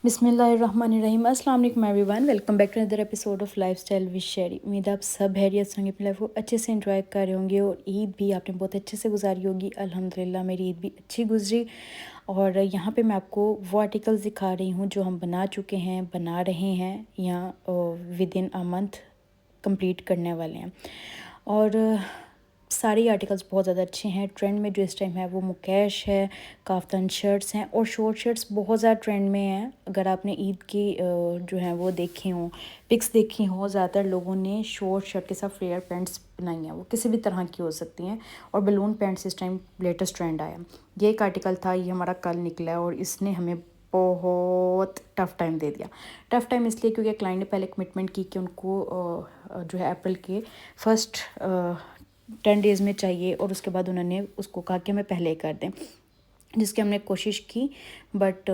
बिस्मिल्लाहिर्रहमानिर्रहीम अस्सलाम वालेकुम everyone, welcome back to another episode of lifestyle with Sherry. उम्मीद है आप सब हैरियत होंगे, अपनी लाइफ को अच्छे से एंजॉय कर रहे होंगे और ईद भी आपने बहुत अच्छे से गुजारी होगी। अल्हम्दुलिल्लाह मेरी ईद भी अच्छी गुजरी। और यहाँ पे मैं आपको वो आर्टिकल्स दिखा रही हूँ जो हम बना चुके हैं, बना रहे हैं या with in a month complete करने वाले हैं। और सारे आर्टिकल्स बहुत ज़्यादा अच्छे हैं। ट्रेंड में जो इस टाइम है वो मुकेश है, काफ्तान शर्ट्स हैं और शॉर्ट शर्ट्स बहुत ज़्यादा ट्रेंड में हैं। अगर आपने ईद की जो है वो देखी हों, पिक्स देखी हों, ज़्यादातर लोगों ने शॉर्ट शर्ट के साथ फ्लेयर पैंट्स बनाई हैं। वो किसी भी तरह की हो सकती हैं और बलून पैंट्स इस टाइम लेटेस्ट ट्रेंड आया। ये एक आर्टिकल था, ये हमारा कल निकला है और इसने हमें बहुत टफ़ टाइम दे दिया। टफ़ टाइम इसलिए क्योंकि क्लाइंट ने पहले कमिटमेंट की कि उनको जो है अप्रैल के फर्स्ट 10 डेज़ में चाहिए और उसके बाद उन्होंने उसको कहा कि हमें पहले कर दें, जिसकी हमने कोशिश की बट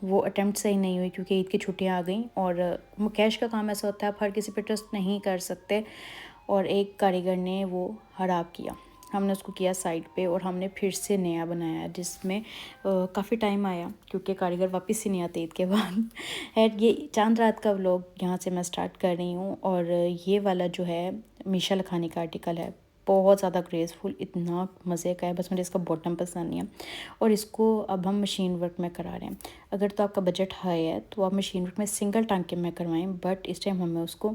वो अटेम्प्ट सही नहीं हुई क्योंकि ईद की छुट्टियां आ गई। और मुकेश का काम ऐसा होता है, आप हर किसी पे ट्रस्ट नहीं कर सकते और एक कारीगर ने वो ख़राब किया। हमने उसको किया साइड पे और हमने फिर से नया बनाया जिसमें काफ़ी टाइम आया क्योंकि कारीगर वापस ही नहीं आते ईद के बाद। है ये चांद रात का व्लॉग यहाँ से मैं स्टार्ट कर रही हूँ। और ये वाला जो है मीशा लखानी का आर्टिकल है, बहुत ज़्यादा ग्रेसफुल, इतना मज़े का है, बस मुझे इसका बॉटम पसंद नहीं है। और इसको अब हम मशीन वर्क में करा रहे हैं। अगर तो आपका बजट हाई है तो आप मशीन वर्क में सिंगल टांके में करवाएं, बट इस टाइम हमें उसको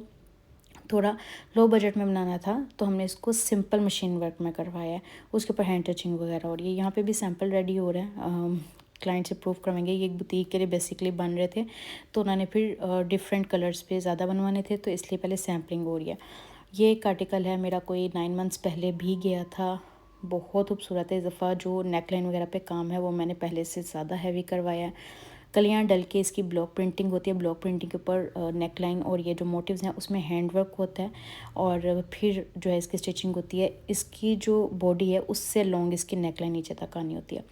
थोड़ा लो बजट में बनाना था तो हमने इसको सिंपल मशीन वर्क में करवाया है। उसके ऊपर हैंड टचिंग वगैरह हो रही है। यहाँ पे भी सैम्पल रेडी हो रहा है, क्लाइंट से प्रूव करवाएंगे। ये एक बुटीक के लिए बेसिकली बन रहे थे तो उन्होंने फिर डिफरेंट कलर्स पे ज़्यादा बनवाने थे तो इसलिए पहले सैम्पलिंग हो रही है। ये एक आर्टिकल है मेरा कोई 9 मंथ्स पहले भी गया था, बहुत खूबसूरत है। इस दफ़ा जो नेकलाइन वगैरह पे काम है वो मैंने पहले से ज़्यादा हैवी करवाया है। कलियाँ डल के इसकी ब्लॉक प्रिंटिंग होती है, ब्लॉक प्रिंटिंग के ऊपर नेकलाइन और ये जो मोटिव्स हैं उसमें हैंड वर्क होता है और फिर जो है इसकी स्टिचिंग होती है। इसकी जो बॉडी है उससे लॉन्ग इसकी नेकलाइन नीचे तक आनी होती है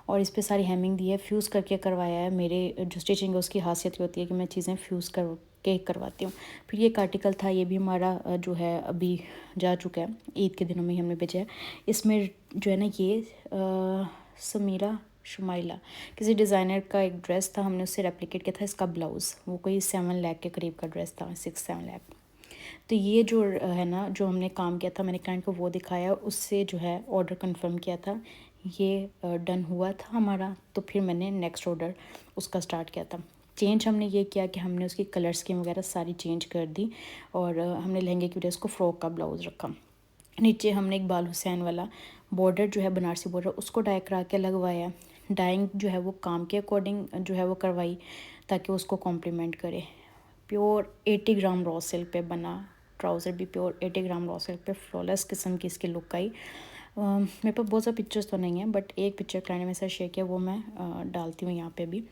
और इस पर सारी हेमिंग दी है, फ्यूज़ करके करवाया है। मेरे जो स्टिचिंग है उसकी खासियत होती है कि मैं चीज़ें फ्यूज़ कर के करवाती हूँ। फिर ये एक आर्टिकल था, ये भी हमारा जो है अभी जा चुका है, ईद के दिनों में ही हमने भेजा है। इसमें जो है ना ये समीरा शुमाइला किसी डिज़ाइनर का एक ड्रेस था, हमने उससे रेप्लिकेट किया था इसका ब्लाउज़। वो कोई 7 लाख के करीब का ड्रेस था, 6-7 लाख। तो ये जो है ना जो हमने काम किया था, मैंने क्लाइंट को वो दिखाया, उससे जो है ऑर्डर कंफर्म किया था। ये डन हुआ था हमारा तो फिर मैंने नेक्स्ट ऑर्डर उसका स्टार्ट किया था। चेंज हमने ये किया कि हमने उसकी कलर स्कीम वगैरह सारी चेंज कर दी और हमने लहंगे की वजह उसको फ्रॉक का ब्लाउज़ रखा। नीचे हमने एक बाल हुसैन वाला बॉर्डर जो है बनारसी बॉर्डर उसको डाई करा के लगवाया। डाइंग जो है वो काम के अकॉर्डिंग जो है वो करवाई ताकि उसको कॉम्प्लीमेंट करे। प्योर 80 ग्राम रॉ सिल्क पे बना ट्राउज़र भी प्योर 80 ग्राम रॉ सिल्क पे फ्लॉलेस किस्म की इसकी लुक आई। मेरे पास बहुत सा पिक्चर्स तो नहीं है बट एक पिक्चर क्लाइंट ने मेरे साथ शेयर किया, वो मैं डालती हूँ यहाँ पे भी।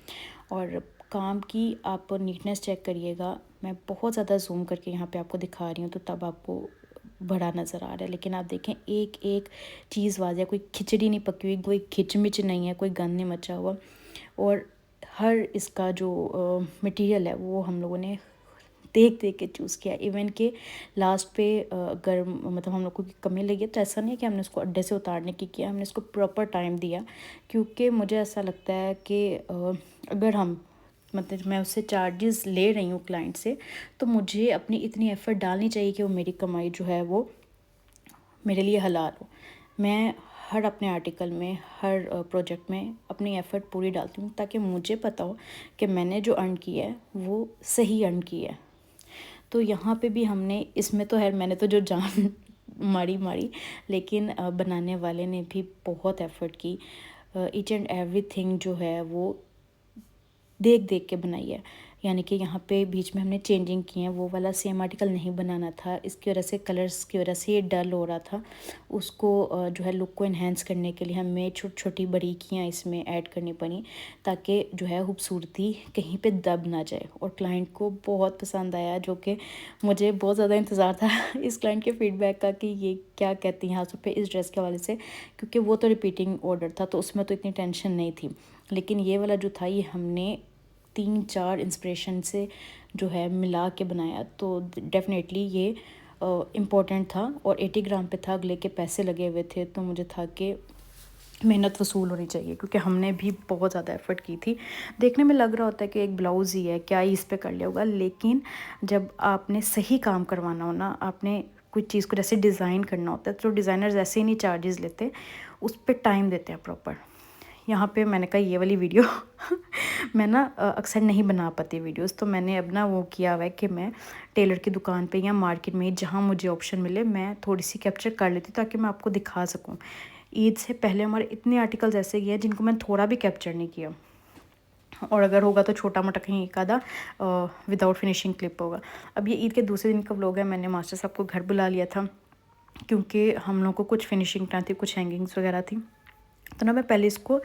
और काम की आप नीटनेस चेक करिएगा, मैं बहुत ज़्यादा जूम करके यहाँ पे आपको दिखा रही हूँ तो तब आपको बड़ा नज़र आ रहा है, लेकिन आप देखें एक एक चीज़ वाज़ है, कोई खिचड़ी नहीं पकी हुई, कोई खिचमिच नहीं है, कोई गंद नहीं मचा हुआ। और हर इसका जो मटेरियल है वो हम लोगों ने देख देख के चूज़ किया। इवन के लास्ट पे अगर मतलब हम लोग को कमी लगी तो ऐसा नहीं है कि हमने उसको अड्डे से उतारने की किया, हमने उसको प्रॉपर टाइम दिया क्योंकि मुझे ऐसा लगता है कि अगर हम मतलब मैं उससे चार्जेस ले रही हूँ क्लाइंट से तो मुझे अपनी इतनी एफ़र्ट डालनी चाहिए कि वो मेरी कमाई जो है वो मेरे लिए हलाल हो। मैं हर अपने आर्टिकल में हर प्रोजेक्ट में अपनी एफ़र्ट पूरी डालती हूँ ताकि मुझे पता हो कि मैंने जो अर्न किया है वो सही अर्न किया है। तो यहाँ पे भी हमने इसमें तो है मैंने तो जो जान मारी लेकिन बनाने वाले ने भी बहुत एफ़र्ट की। ईच एंड एवरीथिंग जो है वो देख देख के बनाई है। यानी कि यहाँ पे बीच में हमने चेंजिंग की है, वो वाला सेम आर्टिकल नहीं बनाना था। इसकी वजह से कलर्स की वजह से ये डल हो रहा था। उसको जो है लुक को इन्हेंस करने के लिए हमें छोटी छोटी बारीकियाँ इसमें ऐड करनी पड़ी ताकि जो है खूबसूरती कहीं पे दब ना जाए। और क्लाइंट को बहुत पसंद आया, जो कि मुझे बहुत ज़्यादा इंतज़ार था इस क्लाइंट के फीडबैक का कि ये क्या कहती हैं हाथों पे इस ड्रेस के हवाले से, क्योंकि वो तो रिपीटिंग ऑर्डर था तो उसमें तो इतनी टेंशन नहीं थी। लेकिन ये वाला जो था ये हमने 3-4 इंस्पिरेशन से जो है मिला के बनाया तो डेफिनेटली ये इम्पोर्टेंट था। और 80 ग्राम पे था, अगले के पैसे लगे हुए थे तो मुझे था कि मेहनत वसूल होनी चाहिए, क्योंकि हमने भी बहुत ज़्यादा एफ़र्ट की थी। देखने में लग रहा होता है कि एक ब्लाउज़ ही है, क्या ही इस पे कर लिया होगा, लेकिन जब आपने सही काम करवाना हो ना, आपने कोई चीज़ को जैसे डिज़ाइन करना होता है, तो डिज़ाइनर्स ऐसे ही नहीं चार्जेस लेते, उस पे टाइम देते हैं प्रॉपर। यहाँ पे मैंने कहा ये वाली वीडियो मैं ना अक्सर नहीं बना पाती वीडियोस, तो मैंने अब ना वो किया हुआ है कि मैं टेलर की दुकान पे या मार्केट में जहाँ मुझे ऑप्शन मिले मैं थोड़ी सी कैप्चर कर लेती, ताकि मैं आपको दिखा सकूँ। ईद से पहले हमारे इतने आर्टिकल्स ऐसे गए जिनको मैंने थोड़ा भी कैप्चर नहीं किया, और अगर होगा तो छोटा मोटा कहीं एक आधा विदाउट फिनिशिंग क्लिप होगा। अब ये ईद के दूसरे दिन का व्लॉग है। मैंने मास्टर साहब को घर बुला लिया था, क्योंकि हम लोग को कुछ फिनिशिंग करना थी, कुछ हैंगिंग्स वगैरह थी। तो ना मैं पहले इसको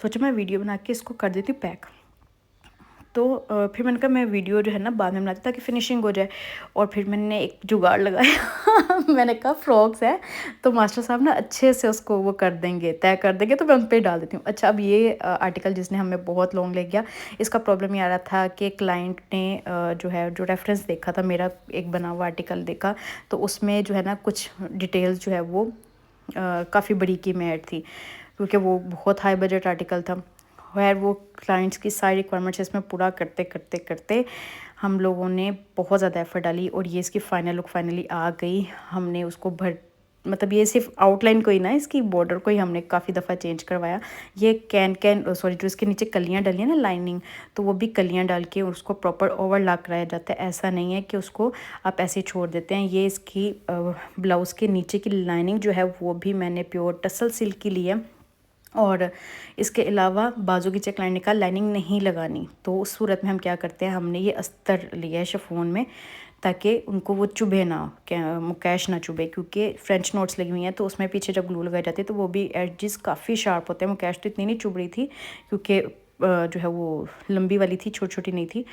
सोचा मैं वीडियो बना के इसको कर देती हूँ पैक। तो फिर मैंने कहा मैं वीडियो जो है ना बाद में बनाती ताकि फिनिशिंग हो जाए। और फिर मैंने एक जुगाड़ लगाया मैंने कहा फ्रॉक्स है तो मास्टर साहब ना अच्छे से उसको वो कर देंगे, तय कर देंगे, तो मैं उन पर डाल देती हूँ। अच्छा, अब ये आर्टिकल जिसने हमें बहुत लॉन्ग ले गया, इसका प्रॉब्लम ये आ रहा था कि क्लाइंट ने जो रेफरेंस देखा था, मेरा एक बना हुआ आर्टिकल देखा, तो उसमें जो है ना कुछ डिटेल्स जो है वो काफ़ी बड़ी की में ऐड थी, क्योंकि वो बहुत हाई बजट आर्टिकल था। खैर वो क्लाइंट्स की सारी रिक्वायरमेंट्स इसमें पूरा करते करते करते हम लोगों ने बहुत ज़्यादा एफर्ट डाली, और ये इसकी फ़ाइनल लुक फाइनली आ गई। हमने उसको मतलब ये सिर्फ आउटलाइन को ही ना, इसकी बॉर्डर को ही हमने काफ़ी दफ़ा चेंज करवाया। ये सॉरी, जो इसके नीचे कलियां डली है ना लाइनिंग, तो वो भी कलियां डाल के उसको प्रॉपर ओवरलॉक कराया जाता है। ऐसा नहीं है कि उसको आप ऐसे ही छोड़ देते हैं। ये इसकी ब्लाउज़ के नीचे की लाइनिंग जो है वो भी मैंने प्योर टसल सिल्क की ली है, और इसके अलावा बाजू की चेक लाइन का लाइनिंग नहीं लगानी। तो उस सूरत में हम क्या करते हैं, हमने ये अस्तर लिया है शिफॉन में, ताकि उनको वो चुभे ना, मुकैश ना चुभे, क्योंकि फ्रेंच नोट्स लगी हुई हैं तो उसमें पीछे जब ग्लू लगाई जाती है तो वो भी एडजेस काफ़ी शार्प होते हैं। मुकैश तो इतनी नहीं चुभ रही थी, क्योंकि जो है वो लंबी वाली थी, छोटी छोटी नहीं थी,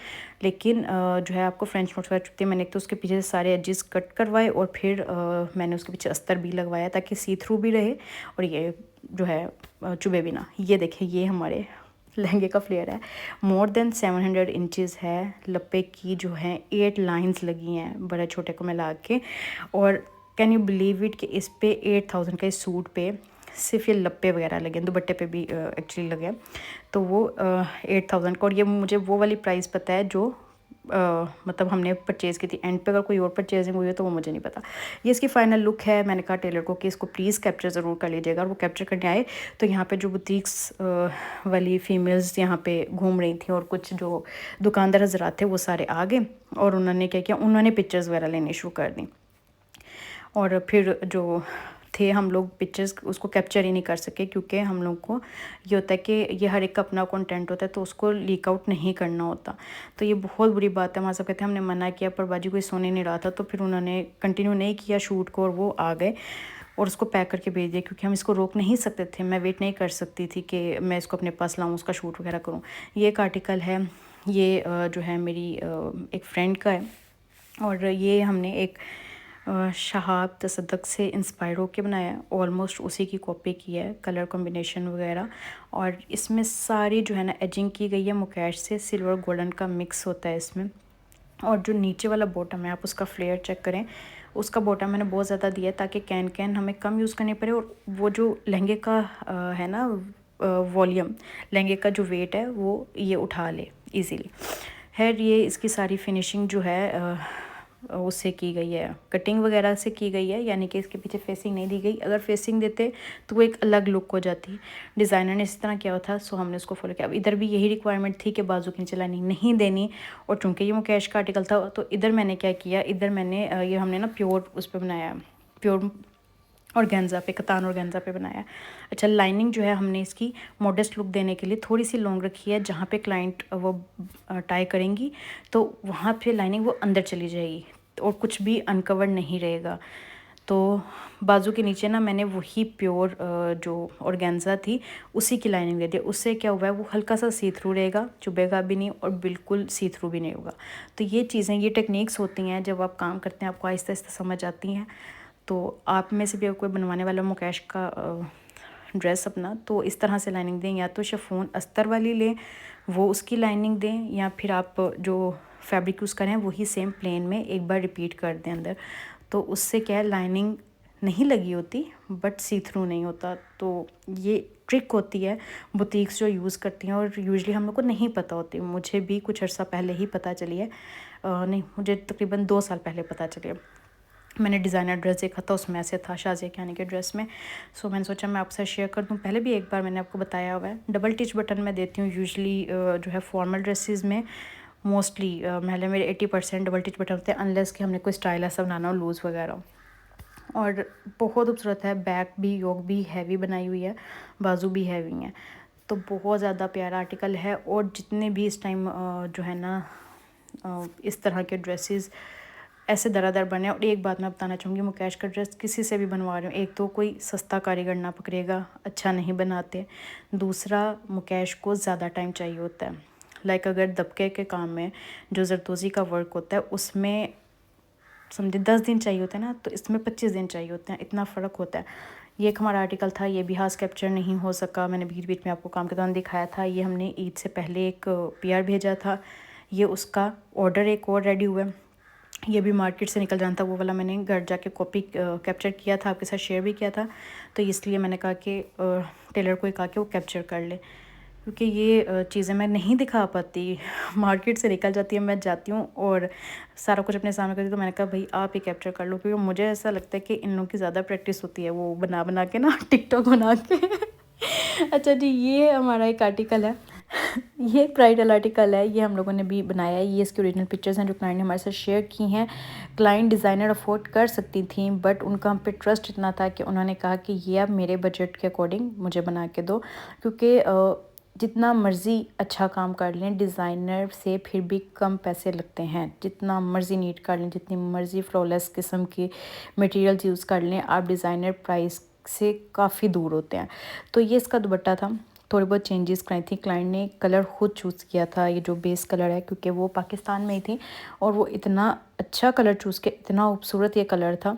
लेकिन जो है आपको फ्रेंच नोट्स वगैरह चुभती है। मैंने एक तो उसके पीछे से सारे एडजेस कट करवाए, और फिर मैंने उसके पीछे अस्तर भी लगवाया ताकि सी थ्रू भी रहे, और ये जो है चुभे भी ना। ये देखिए, ये हमारे लहंगे का फ्लेयर है। मोर देन 700 इंचज़ है। लप्पे की जो है 8 लाइंस लगी हैं बड़े छोटे को मिला के, और कैन यू बिलीव इट कि इस पे 8000 का इस सूट पे सिर्फ ये लप्पे वगैरह लगे हैं, दुपट्टे पे भी एक्चुअली लगे हैं, तो वो 8000 का। और ये मुझे वो वाली प्राइस पता है जो मतलब हमने परचेज़ की थी। एंड पे अगर कोई और परचेजिंग हुई है तो वो मुझे नहीं पता। ये इसकी फ़ाइनल लुक है। मैंने कहा टेलर को कि इसको प्लीज़ कैप्चर ज़रूर कर लीजिएगा, और वो कैप्चर करने आए तो यहाँ पे जो बुटीक्स वाली फ़ीमेल्स यहाँ पे घूम रही थी, और कुछ जो दुकानदार हज़रात थे वो सारे आ गए, और उन्होंने क्या किया, उन्होंने पिक्चर्स वगैरह लेनी शुरू कर दी। और फिर जो थे हम लोग पिक्चर्स उसको कैप्चर ही नहीं कर सके, क्योंकि हम लोग को ये होता है कि ये हर एक का अपना कंटेंट होता है, तो उसको लीक आउट नहीं करना होता। तो ये बहुत बुरी बात है। हमारे सब कहते हैं हमने मना किया, पर बाजी कोई सुन नहीं रहा था, तो फिर उन्होंने कंटिन्यू नहीं किया शूट को, और वो आ गए और उसको पैक करके भेज दिया, क्योंकि हम इसको रोक नहीं सकते थे। मैं वेट नहीं कर सकती थी कि मैं इसको अपने पास लाऊँ, उसका शूट वगैरह करूँ। ये एक आर्टिकल है, ये जो है मेरी एक फ्रेंड का है, और ये हमने एक शहाब तसद्दुक़ से इंस्पायर होके बनाया, ऑलमोस्ट उसी की कॉपी की है, कलर कॉम्बिनेशन वगैरह। और इसमें सारी जो है ना एजिंग की गई है मुकैश से, सिल्वर गोल्डन का मिक्स होता है इसमें। और जो नीचे वाला बॉटम है, आप उसका फ्लेयर चेक करें, उसका बॉटम मैंने बहुत ज़्यादा दिया है ताकि कैन हमें कम यूज़ करनी पड़े, और वो जो लहंगे का है ना वॉल्यूम, लहंगे का जो वेट है वो ये उठा ले ईज़िली। खैर ये इसकी सारी फिनिशिंग जो है उससे की गई है, कटिंग वगैरह से की गई है, यानी कि इसके पीछे फेसिंग नहीं दी गई। अगर फेसिंग देते तो वो एक अलग लुक हो जाती। डिज़ाइनर ने इस तरह किया था, सो हमने उसको फॉलो किया। अब इधर भी यही रिक्वायरमेंट थी कि बाजू की नीचे लाइनिंग नहीं देनी, और चूँकि ये मुकेश का आर्टिकल था तो इधर मैंने क्या किया, इधर मैंने ये हमने ना प्योर उस पर बनाया, प्योर ऑर्गेन्जा पे, कतान ऑर्गेन्जा पे बनाया। अच्छा, लाइनिंग जो है हमने इसकी मॉडेस्ट लुक देने के लिए थोड़ी सी लॉन्ग रखी है। जहाँ पे क्लाइंट वो टाई करेंगी तो वहाँ पे लाइनिंग वो अंदर चली जाएगी, और कुछ भी अनकवर्ड नहीं रहेगा। तो बाजू के नीचे ना मैंने वही प्योर जो ऑर्गेन्जा थी उसी की लाइनिंग दे दी। उससे क्या हुआ है, वो हल्का सा सी थ्रू रहेगा, चुभेगा भी नहीं, और बिल्कुल सी थ्रू भी नहीं होगा। तो ये चीज़ें, ये टेक्निक्स होती हैं, जब आप काम करते हैं आपको आहिस्ता आहिस्ता समझ आती हैं। तो आप में से भी अगर कोई बनवाने वाला मुकेश का ड्रेस अपना, तो इस तरह से लाइनिंग दें, या तो शिफॉन अस्तर वाली लें वो उसकी लाइनिंग दें, या फिर आप जो फैब्रिक यूज़ करें वही सेम प्लेन में एक बार रिपीट कर दें अंदर। तो उससे क्या है, लाइनिंग नहीं लगी होती बट सी थ्रू नहीं होता। तो ये ट्रिक होती है बुटीक्स जो यूज़ करती हैं और यूजुअली हम लोग को नहीं पता होती। मुझे भी कुछ अर्सा पहले ही पता चली है, नहीं मुझे तकरीबन 2 साल पहले पता चली है। मैंने डिज़ाइनर ड्रेस देखा था, उसमें ऐसे था शाज़िया कियानी के ड्रेस में। सो मैंने सोचा मैं आपसे शेयर कर दूं। पहले भी एक बार मैंने आपको बताया हुआ है। डबल टिच बटन मैं देती हूँ यूजुअली जो है फॉर्मल ड्रेसेस में। मोस्टली महले मेरे 80% डबल टिच बटन होते हैं, अनलेस कि हमने कोई स्टाइल ऐसा बनाना हो लूज़ वगैरह हो। और बहुत खूबसूरत है, बैक भी योग भी हैवी बनाई हुई है, बाजू भी हैवी हैं, तो बहुत ज़्यादा प्यारा आर्टिकल है। और जितने भी इस टाइम जो है ना इस तरह के ड्रेसेस ऐसे दरादर बने। और एक बात मैं बताना चाहूँगी, मुकेश का ड्रेस किसी से भी बनवा रही हूँ, एक तो कोई सस्ता कारीगर ना पकड़ेगा, अच्छा नहीं बनाते। दूसरा, मुकेश को ज़्यादा टाइम चाहिए होता है। लाइक अगर दबके के काम में जो जरदोज़ी का वर्क होता है उसमें समझे 10 दिन चाहिए होते हैं ना, तो इसमें 25 दिन चाहिए होते हैं, इतना फ़र्क होता है। ये एक हमारा आर्टिकल था, ये भी हाथ कैप्चर नहीं हो सका, मैंने बीच बीच में आपको काम के दौरान दिखाया था। ये हमने ईद से पहले एक PR भेजा था, ये उसका ऑर्डर एक और रेडी हुआ है। ये भी मार्केट से निकल जाना था, वो वाला मैंने घर जाके कॉपी कैप्चर किया था, आपके साथ शेयर भी किया था। तो इसलिए मैंने कहा कि टेलर को ही कहा कि वो कैप्चर कर ले, क्योंकि ये चीज़ें मैं नहीं दिखा पाती, मार्केट से निकल जाती है, मैं जाती हूँ और सारा कुछ अपने सामने करती हूँ। तो मैंने कहा भाई आप ही कैप्चर कर लो, क्योंकि मुझे ऐसा लगता है कि इन लोगों की ज़्यादा प्रैक्टिस होती है वो बना बना के ना टिकटॉक बना के। अच्छा जी, ये हमारा एक आर्टिकल है, ये ब्राइडल आर्टिकल है, ये हम लोगों ने भी बनाया है। ये इसकी ओरिजिनल पिक्चर्स हैं जो क्लाइंट ने हमारे साथ शेयर की हैं। क्लाइंट डिज़ाइनर अफोर्ड कर सकती थी, बट उनका हम पे ट्रस्ट इतना था कि उन्होंने कहा कि ये आप मेरे बजट के अकॉर्डिंग मुझे बना के दो, क्योंकि जितना मर्ज़ी अच्छा काम कर लें डिज़ाइनर से फिर भी कम पैसे लगते हैं। जितना मर्ज़ी नीट कर लें, जितनी मर्ज़ी फ्लॉलेस किस्म की मटेरियल्स यूज़ कर लें, आप डिज़ाइनर प्राइस से काफ़ी दूर होते हैं। तो ये इसका दुपट्टा था, थोड़ी बहुत चेंजेस कराई थी क्लाइंट ने। कलर खुद चूज़ किया था, ये जो बेस कलर है, क्योंकि वो पाकिस्तान में ही थी और वो इतना अच्छा कलर चूज़ किया, इतना खूबसूरत ये कलर था।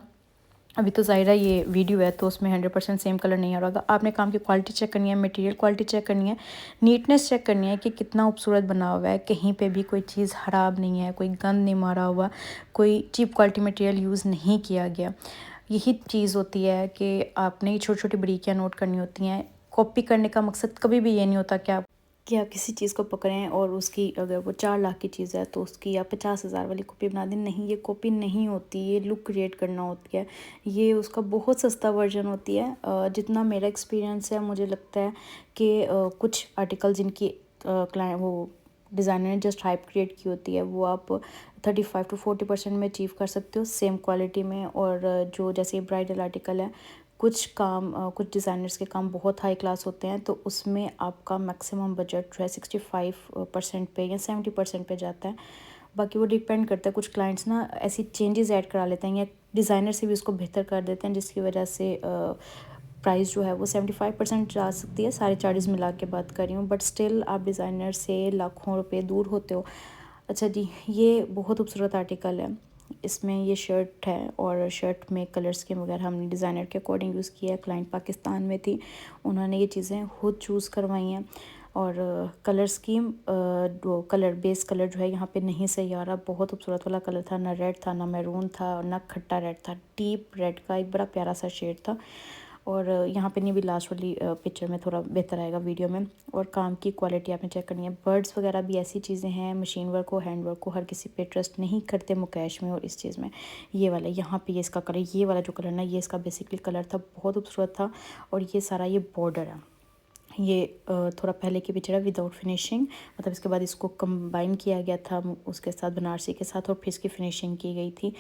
अभी तो ज़ाहिर है ये वीडियो है तो उसमें 100% सेम कलर नहीं आ रहा होगा। आपने काम की क्वालिटी चेक करनी है, मटेरियल क्वालिटी चेक करनी है, नीटनेस चेक करनी है कि कितना खूबसूरत बना हुआ है, कहीं पे भी कोई चीज़ ख़राब नहीं है, कोई गंद नहीं मारा हुआ, कोई चीप क्वालिटी मटेरियल यूज़ नहीं किया गया। यही चीज़ होती है कि आपने छोटी छोटी बारीकियाँ नोट करनी होती हैं। कॉपी करने का मकसद कभी भी ये नहीं होता कि आप किसी चीज़ को पकड़ें और उसकी अगर वो 4 लाख की चीज़ है तो उसकी आप 50,000 वाली कॉपी बना दें। नहीं, ये कॉपी नहीं होती, ये लुक क्रिएट करना होती है, ये उसका बहुत सस्ता वर्जन होती है। जितना मेरा एक्सपीरियंस है, मुझे लगता है कि कुछ आर्टिकल जिनकी क्लाइंट वो डिज़ाइनर ने जस्ट हाइप क्रिएट की होती है, वो आप 35 to 40% में अचीव कर सकते हो सेम क्वालिटी में। और जो जैसे ब्राइडल आर्टिकल है, कुछ काम कुछ डिज़ाइनर्स के काम बहुत हाई क्लास होते हैं, तो उसमें आपका मैक्सिमम बजट जो है 65% पे या 70% पे जाता है। बाकी वो डिपेंड करता है, कुछ क्लाइंट्स ना ऐसी चेंजेस ऐड करा लेते हैं या डिज़ाइनर से भी उसको बेहतर कर देते हैं, जिसकी वजह से प्राइस जो है वो 75% जा सकती है। सारे चार्जेस मिला के बात कर रही हूँ, बट स्टिल आप डिज़ाइनर से लाखों रुपए दूर होते हो। अच्छा जी, ये बहुत खूबसूरत आर्टिकल है। इसमें ये शर्ट है और शर्ट में कलर स्कीम वगैरह हमने डिज़ाइनर के अकॉर्डिंग यूज़ किया है। क्लाइंट पाकिस्तान में थी, उन्होंने ये चीज़ें खुद चूज़ करवाई हैं। और कलर स्कीम वो कलर बेस कलर जो है यहाँ पे नहीं सही आ रहा, बहुत खूबसूरत वाला कलर था, ना रेड था, ना मैरून था, ना खट्टा रेड था, डीप रेड का एक बड़ा प्यारा सा शेड था। और यहाँ पे नहीं भी लास्ट वाली पिक्चर में थोड़ा बेहतर आएगा वीडियो में। और काम की क्वालिटी आपने चेक करनी है। बर्ड्स वगैरह भी ऐसी चीज़ें हैं, मशीन वर्क हो, हैंड वर्क हो, हर किसी पे ट्रस्ट नहीं करते मुकेश में और इस चीज़ में। ये वाला यहाँ पे ये इसका कलर, ये वाला जो कलर ना, ये इसका बेसिकली कलर था, बहुत खूबसूरत था। और ये सारा ये बॉर्डर है, ये थोड़ा पहले की पिक्चर है विदाउट फिनिशिंग, मतलब इसके बाद इसको कंबाइन किया गया था उसके साथ बनारसी के साथ और फिर इसकी फिनिशिंग की गई थी।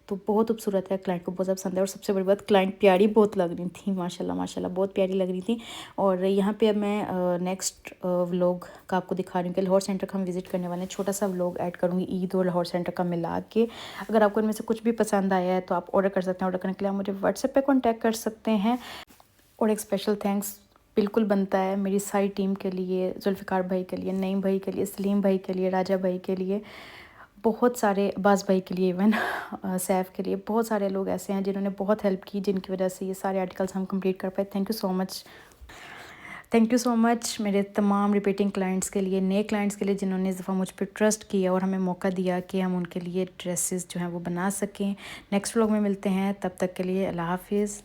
तो बहुत खूबसूरत है, क्लाइंट को बहुत ज़्यादा पसंद है। और सबसे बड़ी बात, क्लाइंट प्यारी बहुत लग रही थी, माशाल्लाह माशाल्लाह बहुत प्यारी लग रही थी। और यहाँ पे अब मैं नेक्स्ट व्लॉग का आपको दिखा रही हूँ कि लाहौर सेंटर का हम विज़िट करने वाले हैं। छोटा सा व्लॉग ऐड करूँगी ईद और लाहौर सेंटर का मिला के। अगर आपको इनमें से कुछ भी पसंद आया है तो आप ऑर्डर कर सकते हैं। ऑर्डर करने के लिए आप मुझे व्हाट्सएप पर कॉन्टैक्ट कर सकते हैं। और एक स्पेशल थैंक्स बिल्कुल बनता है मेरी सारी टीम के लिए, जुल्फ़िकार भाई के लिए, नईम भाई के लिए, सलीम भाई के लिए, राजा भाई के लिए, बहुत सारे अब्बास भाई के लिए, इवन सैफ़ के लिए। बहुत सारे लोग ऐसे हैं जिन्होंने बहुत हेल्प की, जिनकी वजह से ये सारे आर्टिकल्स हम कंप्लीट कर पाए। Thank you so much. Thank you so much मेरे तमाम रिपीटिंग क्लाइंट्स के लिए, नए क्लाइंट्स के लिए जिन्होंने इस दफ़ा मुझ पर ट्रस्ट किया और हमें मौका दिया कि हम उनके लिए ड्रेसेस जो हैं वो बना सकें। नेक्स्ट व्लॉग में मिलते हैं, तब तक के लिए अल्लाह हाफिज़।